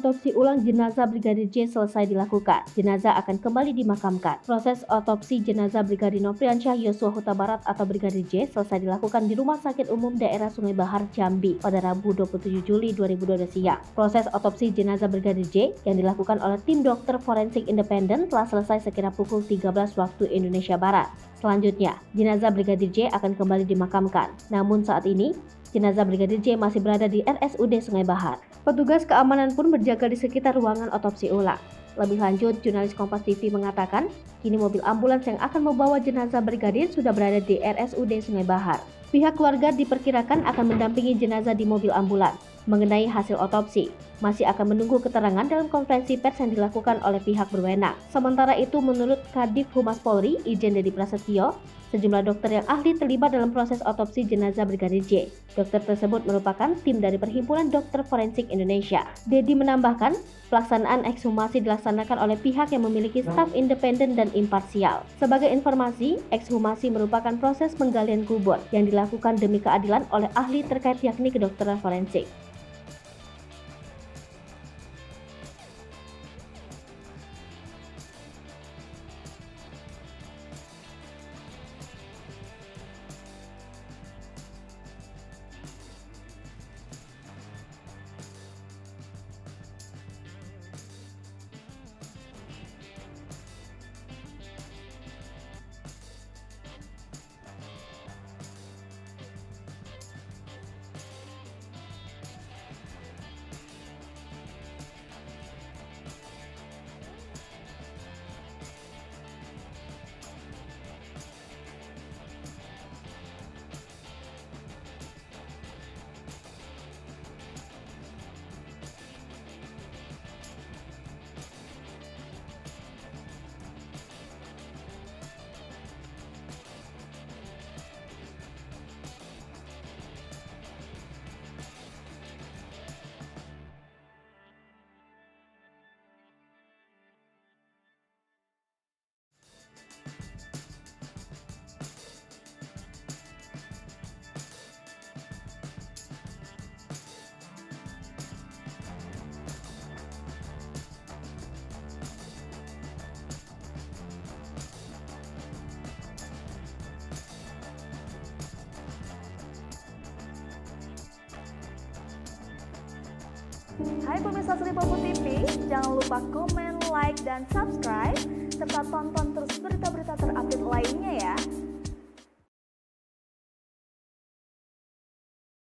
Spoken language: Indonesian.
otopsi ulang jenazah Brigadir J selesai dilakukan. Jenazah akan kembali dimakamkan. Proses otopsi jenazah Brigadir Nofriansyah Yosua Huta Barat atau Brigadir J selesai dilakukan di Rumah Sakit Umum Daerah Sungai Bahar, Jambi pada Rabu 27 Juli 2022 siang. Proses otopsi jenazah Brigadir J yang dilakukan oleh tim dokter forensik independen telah selesai sekira pukul 13 waktu Indonesia Barat. Selanjutnya, jenazah Brigadir J akan kembali dimakamkan. Namun saat ini, jenazah Brigadir J masih berada di RSUD Sungai Bahar. Petugas keamanan pun berjaga di sekitar ruangan otopsi ulang. Lebih lanjut, jurnalis Kompas TV mengatakan, kini mobil ambulans yang akan membawa jenazah Brigadir sudah berada di RSUD Sungai Bahar. Pihak keluarga diperkirakan akan mendampingi jenazah di mobil ambulans. Mengenai hasil otopsi, masih akan menunggu keterangan dalam konferensi pers yang dilakukan oleh pihak berwenang. Sementara itu, menurut Kadif Humas Polri, Irjen Dedi Prasetyo, sejumlah dokter yang ahli terlibat dalam proses otopsi jenazah Brigadir J. Dokter tersebut merupakan tim dari Perhimpunan Dokter Forensik Indonesia. Dedi menambahkan, pelaksanaan ekshumasi dilaksanakan oleh pihak yang memiliki staf independen dan imparsial. Sebagai informasi, ekshumasi merupakan proses penggalian kubur yang dilakukan demi keadilan oleh ahli terkait yakni kedokteran forensik. Hai pemirsa Sri Popo TV, jangan lupa komen, like, dan subscribe, serta tonton terus berita-berita terupdate lainnya ya.